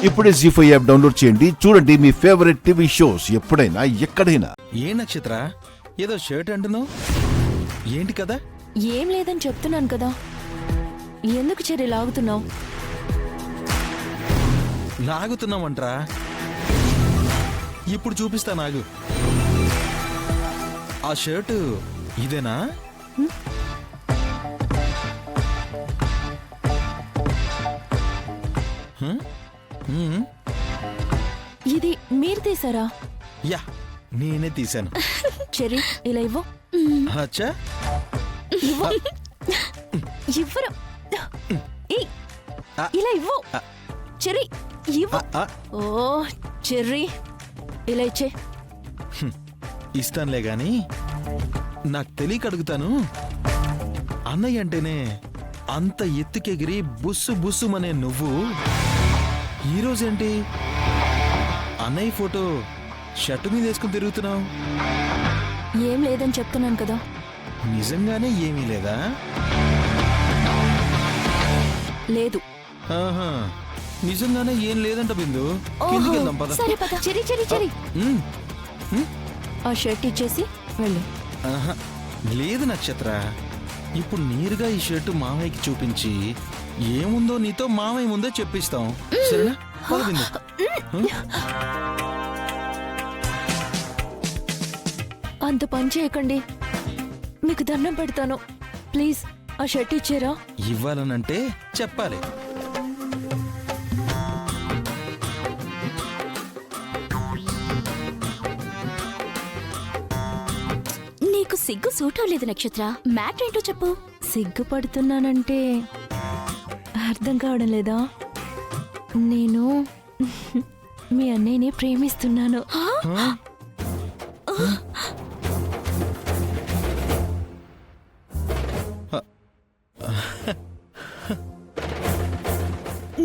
ఇప్పుడే జీ5 app download చేయండి. చూడండి మీ ఫేవరెట్ టీవీ షోస్ ఎప్పుడైనా ఎక్కడైనా. ఏ నక్షత్ర, ఏదో షర్ట్ అంటున్నావు, ఏంటి కదా? ఏం లేదని చెప్తున్నాను కదా, ఎందుకు చెర్రీ లాగుతున్నావు? లాగుతున్నావంట్రా? ఇప్పుడు చూపిస్తా నాగు. ఆ షర్టు ఇదేనా? ఇది మీరు తీసారా? యా, నేనే తీశాను. చెర్రీ ఇలా ఇవ్వు. అచ్చా, ఇవ్వు. ఇవ్వరు. ఇలా ఇవ్వు. చెర్రీ ఇవ్వు. ఓ చెర్రీ, ఇలా ఇచ్చే. ఇస్తానులే గాని నాకు తెలియక అడుగుతాను. అన్నయ్య అంటేనే అంత ఎత్తుకెగిరి బుస్సు బుస్సుమనే నువ్వు ఈరోజేంటి అన్నయ్య ఫోటో షర్టు మీద వేసుకుని తిరుగుతున్నావు? ఏం లేదని చెప్తున్నాను కదా. నిజంగానే ఏమీ లేదా? లేదు. ఆహా, నిజంగానే ఏం లేదంట బిందు. కిందికి వెళ్దాం పద. సరే పద. చెర్రీ చెర్రీ చెర్రీ, ఆ షర్ట్ ఇచ్చేసి వెళ్ళు. ఆహా, లేదు నక్షత్ర. ఇప్పుడు నేరుగా ఈ షర్టు మామయ్యకి చూపించి ఏముందో నీతో మామయ్య ముందే చెప్పిస్తాం, సరేనా? పద బిందు. అంత పని చేయకండి, మీకు దండం పెడతాను. ప్లీజ్ ఆ షర్ట్ ఇచ్చారా? ఇవ్వాలనంటే చెప్పాలి. నీకు సిగ్గు సూట్ అవ్వలేదు నక్షత్ర. మ్యాట్ ఏంటో చెప్పు. సిగ్గుపడుతున్నానంటే అర్థం కావడం లేదా? నేను మీ అన్నయ్యని ప్రేమిస్తున్నాను.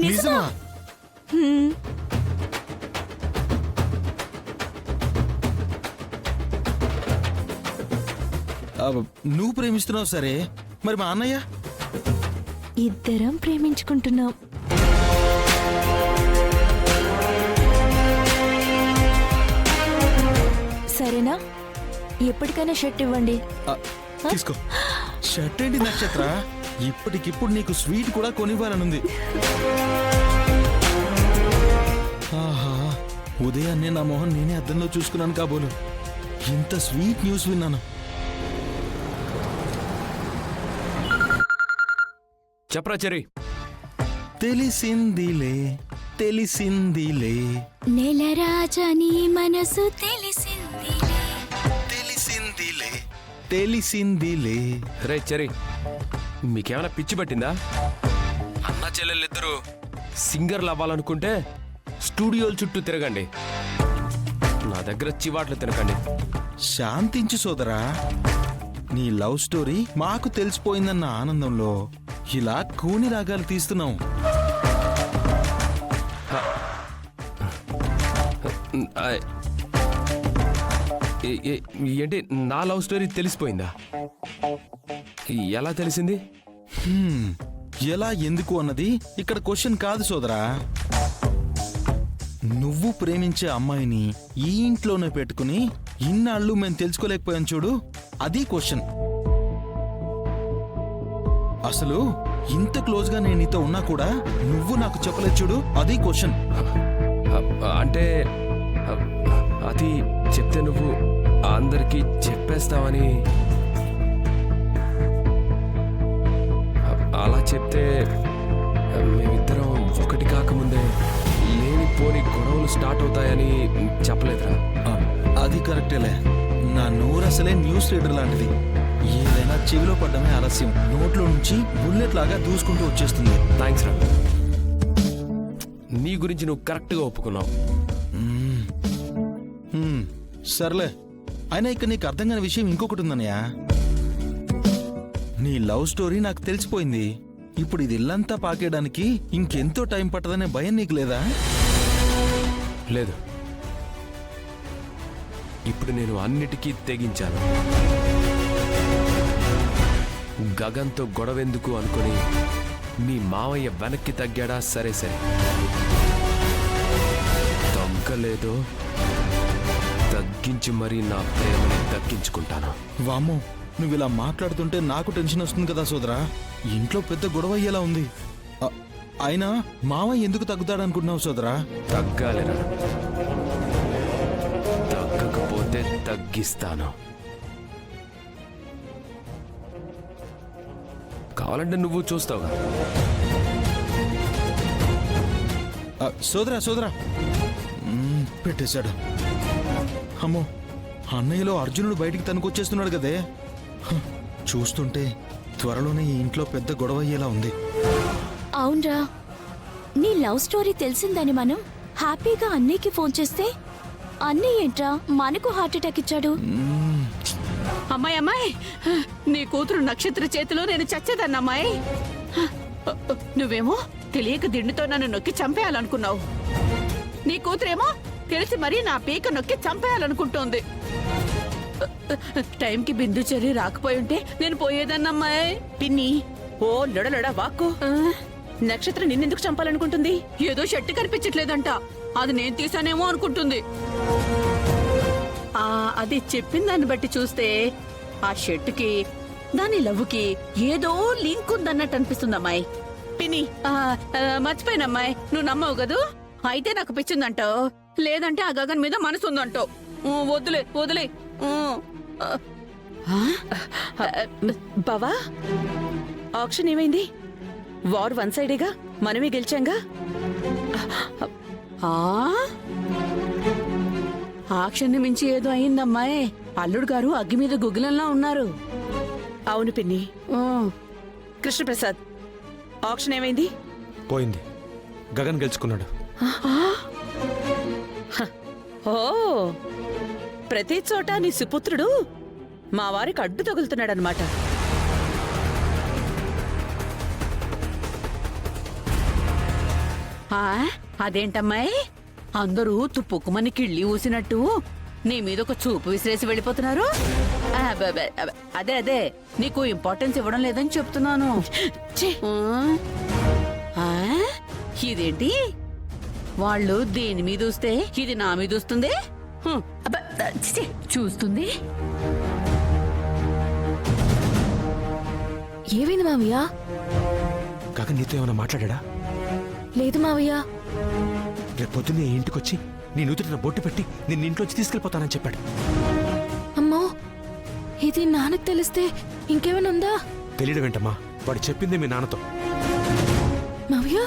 నిజమా? నువ్వు ప్రేమిస్తున్నావు సరే, మరి మా అన్నయ్య? ఇద్దరం ప్రేమించుకుంటున్నాం. సరేనా? ఎప్పటికైనా షర్ట్ ఇవ్వండి. తీసుకో. షర్ట్ ఏంటి నక్షత్ర, ఇప్పటికిప్పుడు నీకు స్వీట్ కూడా కొనివ్వాలనుంది. ఆహా, ఉదయాన్నే నా మొహం నేనే అద్దంలో చూసుకున్నాను కాబోలు. ఇంత స్వీట్ న్యూస్ విన్నాను. చెప్పరా చెర్రీ. తెలిసిందిలే తెలిసిందిలే నెలరాజా నీ మనసు తెలిసిందిలే. తెలిసిందిలే తెలిసిందిలే. రే చెర్రీ, మీకేమైనా పిచ్చి పట్టిందా? అన్న చెల్లెళ్ళిద్దరూ సింగర్లు అవ్వాలనుకుంటే స్టూడియోల చుట్టూ తిరగండి, నా దగ్గర చివాట్లు తినకండి. శాంతించు సోదరా. నీ లవ్ స్టోరీ మాకు తెలిసిపోయిందన్న ఆనందంలో ఇలా కూని రాగాలు తీస్తున్నాం. ఏంటి, నా లవ్ స్టోరీ తెలిసిపోయిందా? ఎలా తెలిసింది? ఎలా ఎందుకు అన్నది ఇక్కడ క్వశ్చన్ కాదు సోదరా. నువ్వు ప్రేమించే అమ్మాయిని ఈ ఇంట్లోనే పెట్టుకుని ఇన్నాళ్ళు మేము తెలుసుకోలేకపోయాం చూడు, అది క్వశ్చన్. అసలు ఇంత క్లోజ్ గా నేను నీతో ఉన్నా కూడా నువ్వు నాకు చెప్పలేదు చూడు, అది క్వశ్చన్. అంటే అది చెప్తే నువ్వు అందరికీ చెప్పేస్తావని. అలా చెప్తే మేమిద్దరం ఒకటి కాకముందే లేనిపోని గొడవలు స్టార్ట్ అవుతాయని చెప్పలేదురా. అది కరెక్టేలే. నా నోరు అసలే న్యూస్ రీడర్ లాంటిది. ఏదైనా చెవిలో పడ్డమే ఆలస్యం, నోట్లో నుంచి బుల్లెట్ లాగా దూసుకుంటూ వచ్చేస్తుంది. థ్యాంక్స్ రా, నీ గురించి నువ్వు కరెక్ట్గా ఒప్పుకున్నావు. సర్లే, అయినా ఇక్కడ నీకు అర్థం కాని విషయం ఇంకొకటి ఉందన్నయ్య. నీ లవ్ స్టోరీ నాకు తెలిసిపోయింది. ఇప్పుడు ఇది ఇల్లంతా పాకేయడానికి ఇంకెంతో టైం పట్టదనే భయం నీకు లేదా? లేదు, ఇప్పుడు నేను అన్నిటికీ తెగించాను. గగన్తో గొడవెందుకు అనుకుని మీ మావయ్య వెనక్కి తగ్గాడా? సరే సరే, లేదో తగ్గించి మరీ నా ప్రేమని దక్కించుకుంటాను. వామ్మో, నువ్వు ఇలా మాట్లాడుతుంటే నాకు టెన్షన్ వస్తుంది కదా సోదరా. ఇంట్లో పెద్ద గొడవ అయ్యేలా ఉంది. అయినా మావయ్య ఎందుకు తగ్గుతాడనుకుంటున్నావు సోదరా? తగ్గాలిరా, తగ్గకపోతే తగ్గిస్తాను. కావాలంటే నువ్వు చూస్తావుగా. సోదరా పెట్టేశాడు. అమ్మో, అన్నయ్యలో అర్జునుడు బయటికి తనకొచ్చేస్తున్నాడు కదే. చూస్తుంటే త్వరలోనే ఈ ఇంట్లో పెద్ద గొడవ అయ్యేలా ఉంది. అవునరా, నీ లవ్ స్టోరీ తెలిసిందని మనం హ్యాపీగా అన్నయ్యకి ఫోన్ చేస్తే అన్నయ్య ఏంట్రా మనకు హార్ట్ అటాక్ ఇచ్చాడు. అమ్మాయి నీ కూతురు నక్షత్ర చేతిలో నేను చచ్చేదన్నమ్మాయి. నువ్వేమో తెలియక దిండుతో నన్ను నొక్కి చంపేయాలనుకున్నావు. నీ కూతురేమో తెలిసి మరీ నా పీక నొక్కి చంపేయాలనుకుంటోంది. టైంకి బిందు చెర్రి రాకపోయి ఉంటే నేను పోయేదన్నమ్మాయి. పిన్ని, ఓ లొడలొడ వాక్కు. నక్షత్రం నిన్నెందుకు చంపాలనుకుంటుంది? ఏదో షర్ట్ కనిపించట్లేదంట, అది నేను తీసానేమో అనుకుంటుంది. అది చెప్పిన దాన్ని బట్టి చూస్తే ఆ షర్టుకి దాని లవ్వుకి ఏదో లింక్ ఉందన్నట్టు అనిపిస్తుంది అమ్మాయి. పిన్ని, మర్చిపోయినమ్మాయి, నువ్వు నమ్మవు కదూ? అయితే నాకు పిచ్చిందంటావు, లేదంటే ఆ గగన్ మీద మనసు ఉందంటావు. వద్దులే వదిలే. బావా, ఆక్షన్ ఏమైంది? వార్ వన్ సైడేగా, మనమే గెలిచాంగా. ఆక్షన్ని మించి ఏదో అయిందమ్మాయి. అల్లుడు గారు అగ్గి మీద గుగ్గిలంలా ఉన్నారు. అవును పిన్ని. కృష్ణప్రసాద్, ఆక్షన్ ఏమైంది? పోయింది. గగన్ గెలుచుకున్నాడు. ఓ, ప్రతి చోట నీ సుపుత్రుడు మా వారికి అడ్డు తగులుతున్నాడనమాట. అదేంటమ్మాయి, అందరూ తుప్పుకుమని కిళ్ళి ఊసినట్టు నీ మీద ఒక చూపు విసిరేసి వెళ్ళిపోతున్నారు. అదే నీకు ఇంపార్టెన్స్ ఇవ్వడం లేదని చెప్తున్నాను. ఇదేంటి, వాళ్ళు దేని మీద చూస్తే ఇది నా మీద వస్తుంది. చూస్తుంది. ఏమైంది మావయ్య? గగన్ నీతో ఏమైనా మాట్లాడా? లేదు మావయ్య. రేపు పొద్దున్నే ఇంటికొచ్చి నీ నుదుటిన బొట్టు పెట్టి నిన్ను ఇంట్లోంచి తీసుకెళ్ళిపోతానని చెప్పాడు. అమ్మో, ఇది నాన్నకు తెలిస్తే ఇంకేమైనా ఉందా? తెలియడం ఏంటమ్మా, వాడు చెప్పిందే మీ నాన్నతో. మావయ్య,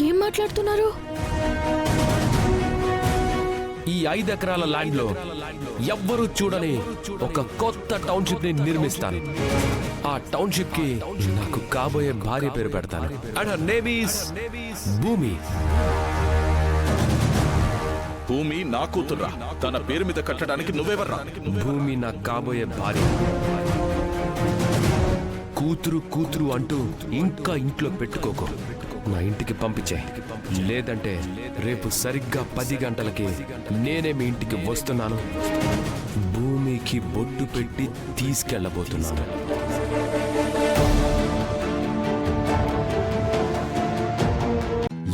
ఏం మాట్లాడుతున్నారు? ఈ 5 ఎకరాల ల్యాండ్ లో ఎవ్వరూ చూడని ఒక కొత్త టౌన్షిప్ ని నిర్మిస్తాను. ఆ టౌన్షిప్ కి నాకు కాబోయే భార్య పేరు పెడతాను. అండ్ హర్ నేమ్ ఈస్ భూమి. భూమి నా కూతుర్రా, తన పేరు మీద కట్టడానికి నువ్వెవర్రా? భూమి నాకు కాబోయే భార్య. కూతురు అంటూ ఇంకా ఇంట్లో పెట్టుకోకు. నా ఇంటికి పంపించే, లేదంటే రేపు సరిగ్గా 10 గంటలకి నేనే మీ ఇంటికి వస్తున్నాను. భూమికి బొట్టు పెట్టి తీసుకెళ్ళబోతున్నాను.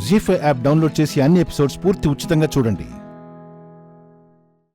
జీ5 యాప్ డౌన్లోడ్ చేసి అన్ని ఎపిసోడ్స్ పూర్తి ఉచితంగా చూడండి.